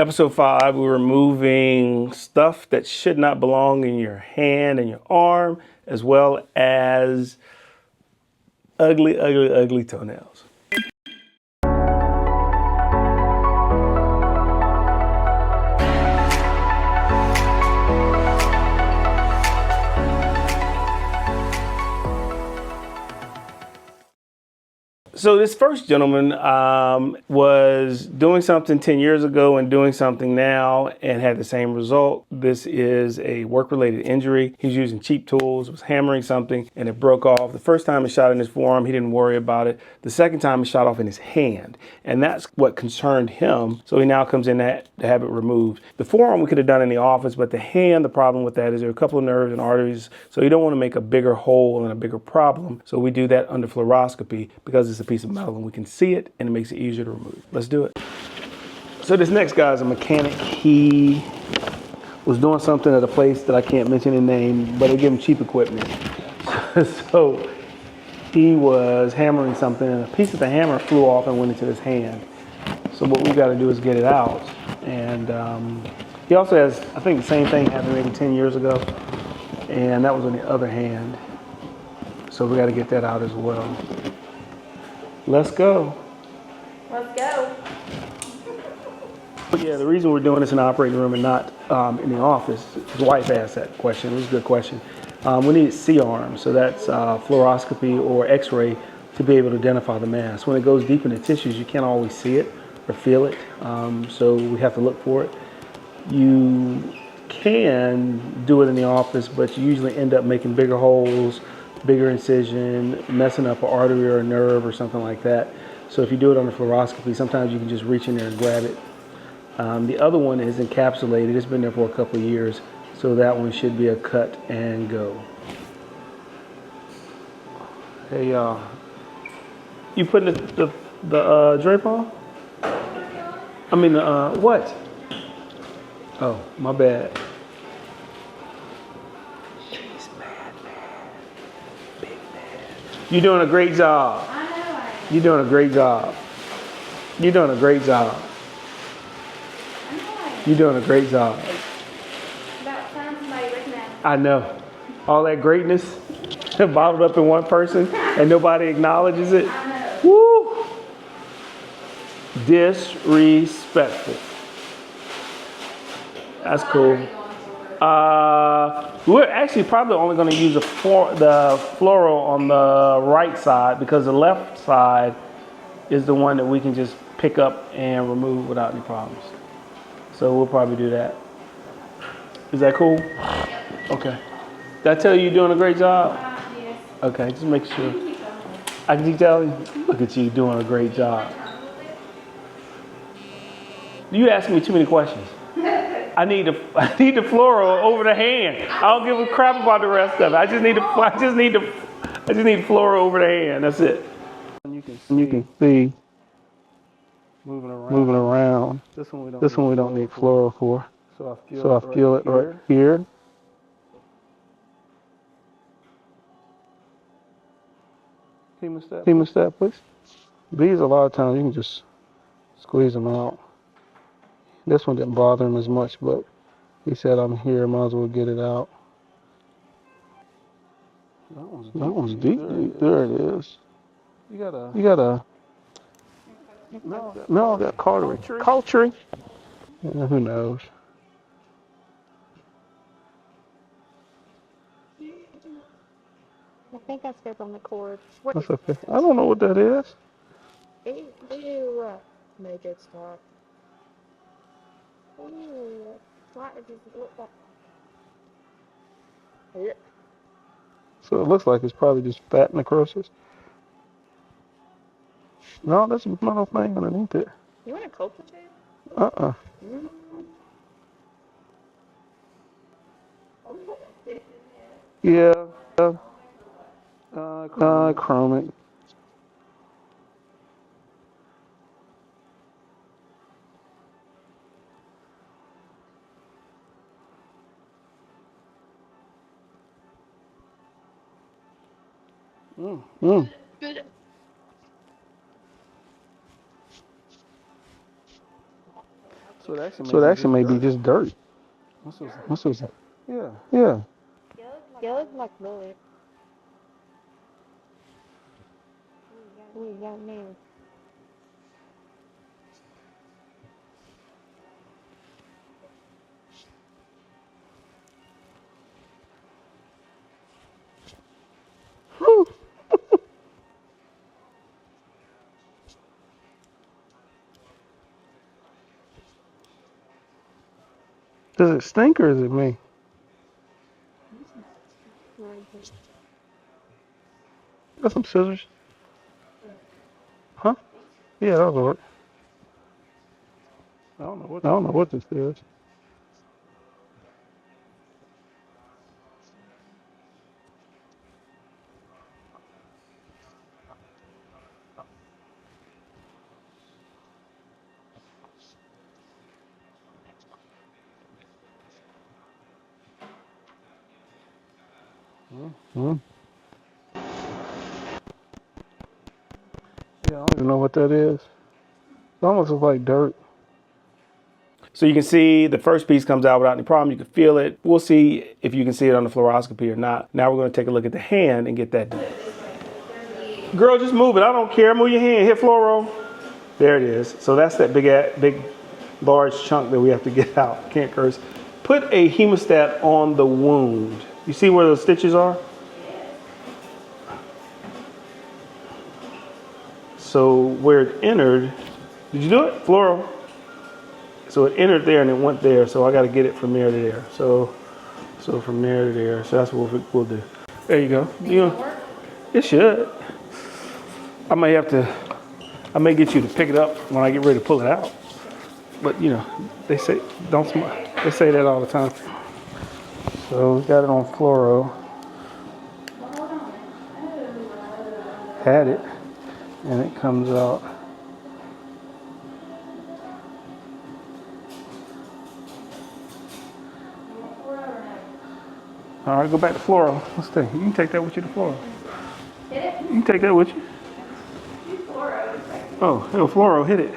Episode 5, we're removing stuff that should not belong in your hand and your arm, as well as ugly, ugly, ugly toenails. So this first gentleman was doing something 10 years ago and doing something now and had the same result. This is a work-related injury. He was using cheap tools, was hammering something, and it broke off. The first time it shot in his forearm, he didn't worry about it. The second time it shot off in his hand, and that's what concerned him. So he now comes in to have it removed. The forearm we could have done in the office, but the hand, the problem with that is there are a couple of nerves and arteries, so you don't want to make a bigger hole and a bigger problem. So we do that under fluoroscopy because it's a piece of metal and we can see it and it makes it easier to remove. Let's do it. So this next guy is a mechanic. He was doing something at a place that I can't mention the name, but they give him cheap equipment. So he was hammering something and a piece of the hammer flew off and went into his hand. So what we've got to do is get it out. And he also has, I think the same thing happened maybe 10 years ago, and that was on the other hand. So we got to get that out as well. Let's go. Let's go. Yeah, the reason we're doing this in the operating room and not in the office, his wife asked that question. It was a good question. We need C-arm, so that's fluoroscopy or X-ray to be able to identify the mass. When it goes deep in the tissues, you can't always see it or feel it, so we have to look for it. You can do it in the office, but you usually end up making bigger holes, bigger incision, messing up an artery or a nerve or something like that. So if you do it on the fluoroscopy, sometimes you can just reach in there and grab it. The other one is encapsulated. It's been there for a couple of years, so that one should be a cut and go. Hey y'all, you putting the drape on? I mean, what? Oh, my bad. You're doing a great job. I know I am. You're doing a great job. You're doing a great job. I know I am. You're doing a great job. About time somebody recognized me. I know. All that greatness bottled up in one person and nobody acknowledges it. I know. Woo! Disrespectful. That's cool. We're actually probably only going to use the fluoro on the right side because the left side is the one that we can just pick up and remove without any problems. So we'll probably do that. Is that cool? Okay. Did I tell you you're doing a great job? Yes. Okay, just make sure. Keep going. I can keep telling you? Look at you doing a great job. You asked me too many questions. I need the fluoro over the hand. I don't give a crap about the rest of it. I just need the fluoro over the hand. That's it. You can see moving around. This one we don't need fluoro for. So I feel it right here. Hemostat, please. These a lot of times you can just squeeze them out. This one didn't bother him as much, but he said, I'm here, might as well get it out. That one's deep. There it is. You got a, no, I got cautery. Cautery? Yeah, who knows? I think I stepped on the cord. That's okay. I don't know what that is. Make it stop. Why does it look like? Yeah. So it looks like it's probably just fat necrosis. No, that's a metal thing underneath it. You want a coca tube? Uh-uh. Yeah. Chromic. So it actually may be just dirt. What's this? Yeah. Yeah. Yeah, it's like fluid. Ooh, you got nails. Does it stink or is it me? Got some scissors? Huh? Yeah, that'll work. I don't know what this is. Hmm. Yeah, I don't even know what that is. It almost looks like dirt. So you can see the first piece comes out without any problem. You can feel it. We'll see if you can see it on the fluoroscopy or not. Now we're going to take a look at the hand and get that done. Girl, just move it. I don't care. Move your hand. Hit fluoro. There it is. So that's that big, large chunk that we have to get out. Can't curse. Put a hemostat on the wound. You see where those stitches are? So where it entered, did you do it? Fluoro. So it entered there and it went there. So I got to get it from there to there. So from there to there. So that's what we'll do. There you go. You know, it should. I may get you to pick it up when I get ready to pull it out. But you know, they say don't smile. They say that all the time. So we got it on fluoro. Had it, and it comes out. All right, go back to fluoro. Let's see. You can take that with you to fluoro. Hit it? You can take that with you. Oh, hell, fluoro, hit it.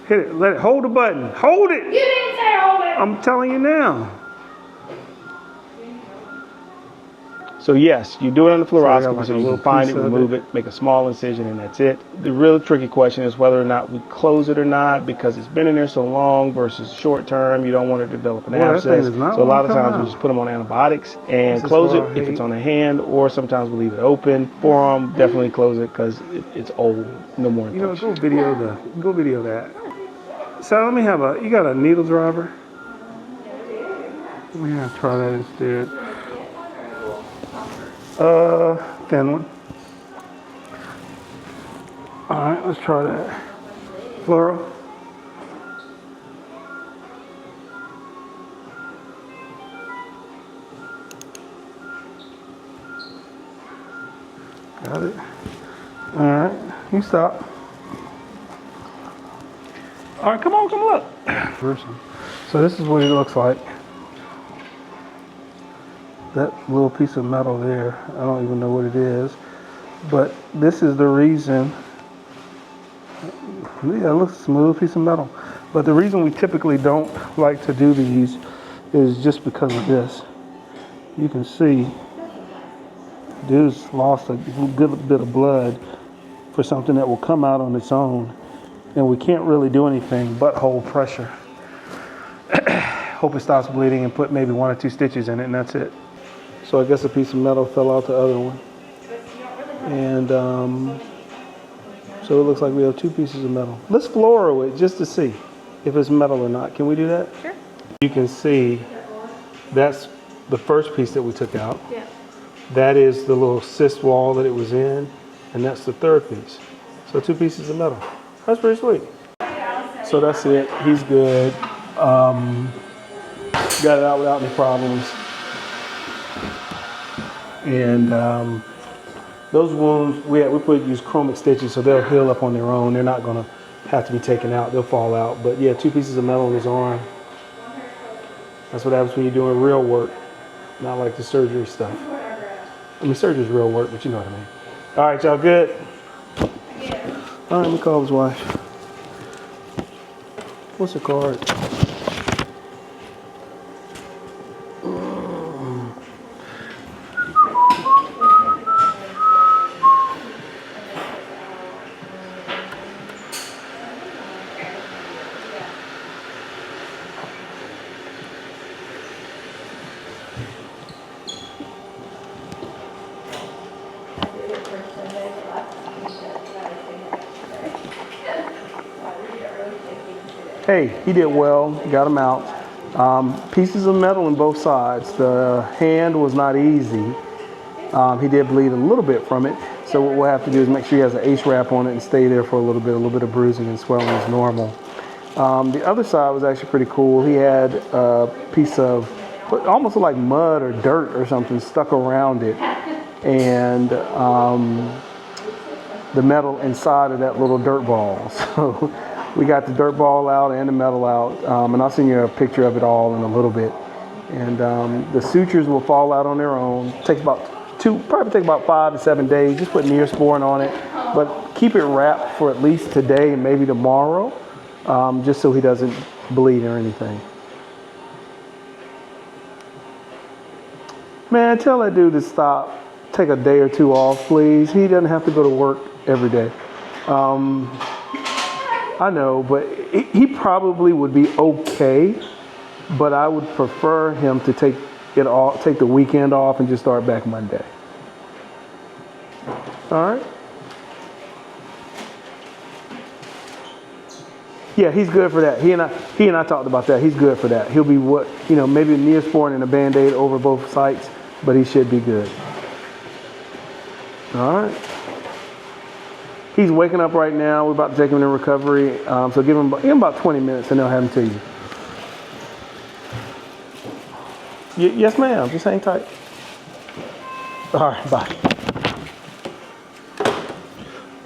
Hit it. Let it. Hold the button. Hold it. You didn't say hold it! I'm telling you now. So yes, you do it on the fluoroscopy so you can find it, remove it, make a small incision, and that's it. The real tricky question is whether or not we close it or not because it's been in there so long versus short term. You don't want to develop an abscess. So a lot of times we just put them on antibiotics and close it if it's on the hand, or sometimes we leave it open. Forearm, definitely close it because it's old. No more infection. You know, go video that. So let me have you got a needle driver? Let me try that instead. Thin one. All right, let's try that. Fluoro. Got it. All right, you stop. All right, come look. So this is what it looks like. That little piece of metal there, I don't even know what it is, but this is the reason. Yeah, it looks like a smooth piece of metal. But the reason we typically don't like to do these is just because of this. You can see, dude's lost a good bit of blood for something that will come out on its own, and we can't really do anything but hold pressure. Hope it stops bleeding and put maybe 1 or 2 stitches in it, and that's it. So I guess a piece of metal fell out the other one. And so it looks like we have 2 pieces of metal. Let's fluoro it just to see if it's metal or not. Can we do that? Sure. You can see that's the first piece that we took out. Yeah. That is the little cyst wall that it was in, and that's the third piece. So 2 pieces of metal. That's pretty sweet. So that's it. He's good. Got it out without any problems. And those wounds, we use chromic stitches, so they'll heal up on their own. They're not going to have to be taken out. They'll fall out. But yeah, 2 pieces of metal in his arm. That's what happens when you're doing real work, not like the surgery stuff. I mean, surgery's real work, but you know what I mean. All right, y'all good? All right, let me call his wife. What's the card? Hey, he did well, got him out. Pieces of metal in both sides. The hand was not easy. He did bleed a little bit from it. So what we'll have to do is make sure he has an ACE wrap on it and stay there for a little bit of bruising and swelling is normal. The other side was actually pretty cool. He had a piece of what almost looked like mud or dirt or something stuck around it. And the metal inside of that little dirt ball. So we got the dirt ball out and the metal out, and I'll send you a picture of it all in a little bit. And the sutures will fall out on their own. Takes probably take about 5 to 7 days. Just put Neosporin on it, but keep it wrapped for at least today and maybe tomorrow, just so he doesn't bleed or anything. Man, tell that dude to stop. Take a day or two off, please. He doesn't have to go to work every day. I know, but he probably would be okay, but I would prefer him to take the weekend off and just start back Monday. All right? Yeah, he's good for that. He and I talked about that. He's good for that. He'll be maybe a Neosporin and a Band-Aid over both sites, but he should be good. All right. He's waking up right now. We're about to take him to recovery. So give him about 20 minutes and they'll have him to you. Yes, ma'am. Just hang tight. All right, bye.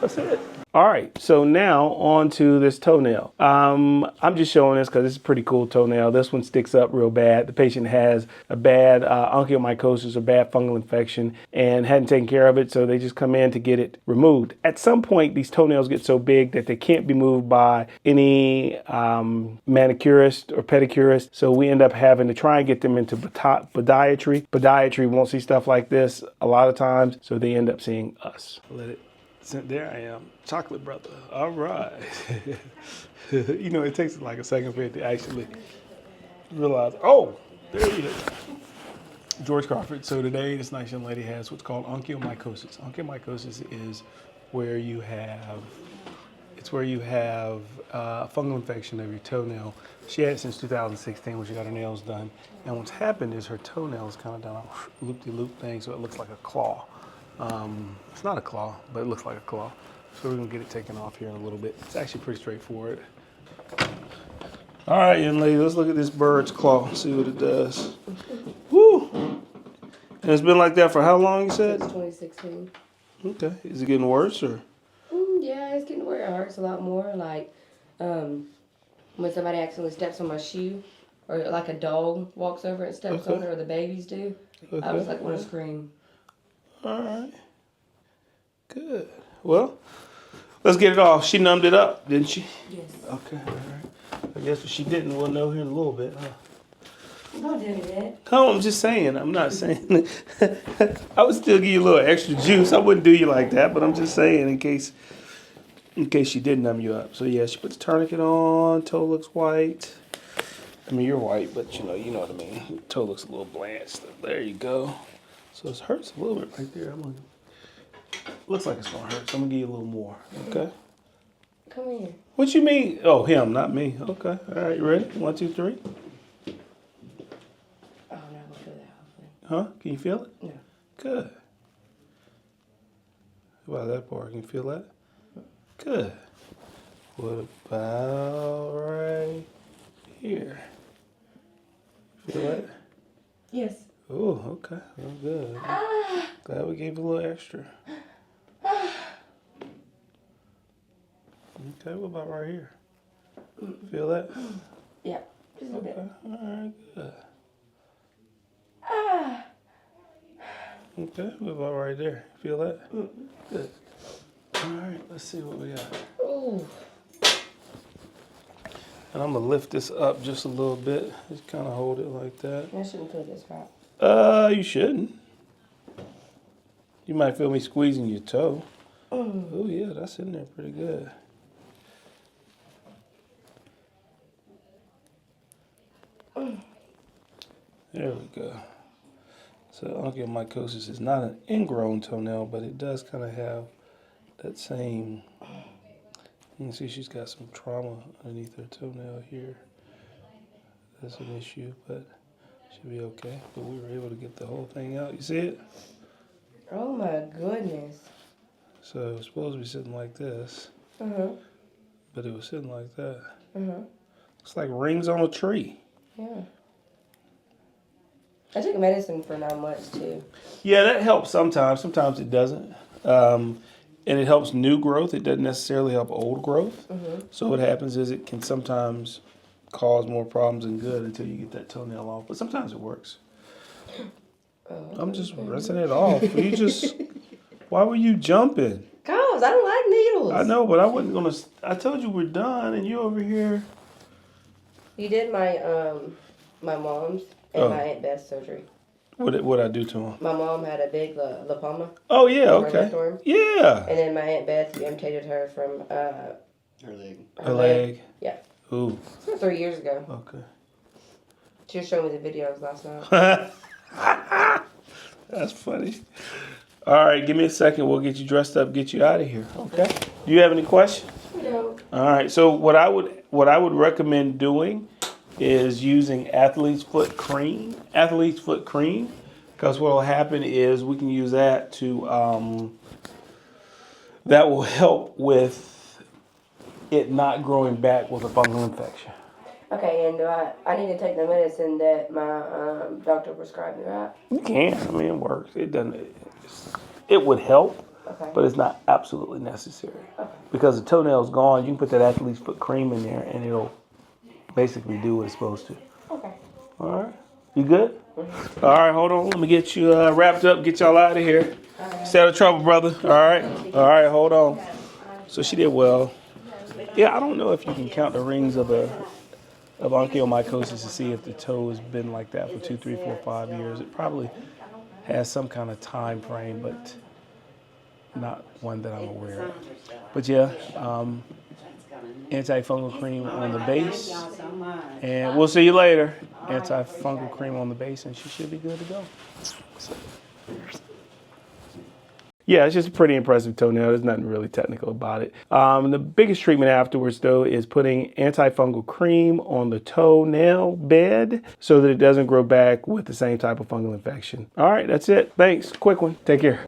That's it. All right, so now on to this toenail. I'm just showing this because it's a pretty cool toenail. This one sticks up real bad. The patient has a bad onychomycosis, a bad fungal infection, and hadn't taken care of it, so they just come in to get it removed. At some point, these toenails get so big that they can't be moved by any manicurist or pedicurist, so we end up having to try and get them into podiatry. Podiatry won't see stuff like this a lot of times, so they end up seeing us. Let it. There I am, chocolate brother. All right. It takes like a second for it to actually realize, oh, there he is. George Crawford. So today, this nice young lady has what's called onychomycosis. Onychomycosis is where you have a fungal infection of your toenail. She had it since 2016 when she got her nails done. And what's happened is her toenail is kind of done a loop-de-loop thing, so it looks like a claw. It's not a claw, but it looks like a claw. So we're gonna get it taken off here in a little bit. It's actually pretty straightforward. All right, young lady, let's look at this bird's claw, see what it does. Woo! And it's been like that for how long, you said? Since 2016. Okay, is it getting worse or? Yeah, it's getting worse. It hurts a lot more. Like when somebody accidentally steps on my shoe, or like a dog walks over and steps on it, or the babies do. Okay. I was like, want to scream. All right. Good. Well, let's get it off. She numbed it up, didn't she? Yes. Okay, all right. I guess what she didn't, we'll know here in a little bit, huh? Don't do that. No, I'm just saying. I'm not saying. I would still give you a little extra juice. I wouldn't do you like that, but I'm just saying in case she did numb you up. So yeah, she put the tourniquet on. Toe looks white. I mean, you're white, but you know what I mean. Toe looks a little blanched. There you go. So it hurts a little bit right there. Looks like it's gonna hurt, so I'm gonna give you a little more. Okay. Come here. What you mean? Oh, him, not me. Okay. All right, you ready? 1, 2, 3. Oh, no, I don't feel that. Hopefully. Huh? Can you feel it? No. Good. What about that part? Can you feel that? Good. What about right here? Feel that? Yes. Oh, okay. Well, good. Glad we gave you a little extra. Okay, what about right here? Feel that? Yeah. Just a little bit. All right, good. Okay, what about right there? Feel that? Good. All right, let's see what we got. Ooh. And I'm gonna lift this up just a little bit. Just kind of hold it like that. I shouldn't feel this hot. You shouldn't. You might feel me squeezing your toe. Oh yeah, that's in there pretty good. There we go. So onychomycosis is not an ingrown toenail, but it does kind of have that same. You can see she's got some trauma underneath her toenail here. That's an issue, but she'll be okay. But we were able to get the whole thing out. You see it? Oh my goodness. So it's supposed to be sitting like this, but it was sitting like that. It's like rings on a tree. Yeah. I took medicine for 9 months too. Yeah, that helps sometimes. Sometimes it doesn't. And it helps new growth. It doesn't necessarily help old growth. So what happens is it can sometimes cause more problems than good until you get that toenail off. But sometimes it works. I'm just rinsing it off. Why were you jumping? Cause I don't like needles. I know, but I wasn't gonna. I told you we're done, and you over here. You did my my mom's and my Aunt Beth's surgery. What I do to him? My mom had a big lipoma. Oh yeah, in her okay. left arm. Yeah. And then my Aunt Beth, you amputated her from Her leg. Her leg. Yeah. Ooh. It was 3 years ago. Okay. She was showing me the videos last night. That's funny. All right, give me a second. We'll get you dressed up, get you out of here. Okay. Do you have any questions? No. All right. So what I would recommend doing is using athlete's foot cream. Athlete's foot cream, because what will happen is we can use that to that will help with it not growing back with a fungal infection. Okay, and do I need to take the medicine that my doctor prescribed me, right? You can. I mean, it works. It doesn't. It would help, Okay. but it's not absolutely necessary. Because the toenail's gone, you can put that athlete's foot cream in there, and it'll basically do what it's supposed to. Okay. All right. You good? All right. Hold on. Let me get you wrapped up. Get y'all out of here. Stay out of trouble, brother. All right. All right. Hold on. So she did well. Yeah, I don't know if you can count the rings of onychomycosis to see if the toe has been like that for 2, 3, 4, 5 years. It probably has some kind of time frame, but not one that I'm aware of. But yeah, antifungal cream on the base, and we'll see you later. Antifungal cream on the base, and she should be good to go. So. Yeah, it's just a pretty impressive toenail. There's nothing really technical about it. The biggest treatment afterwards, though, is putting antifungal cream on the toenail bed so that it doesn't grow back with the same type of fungal infection. All right, that's it. Thanks. Quick one. Take care.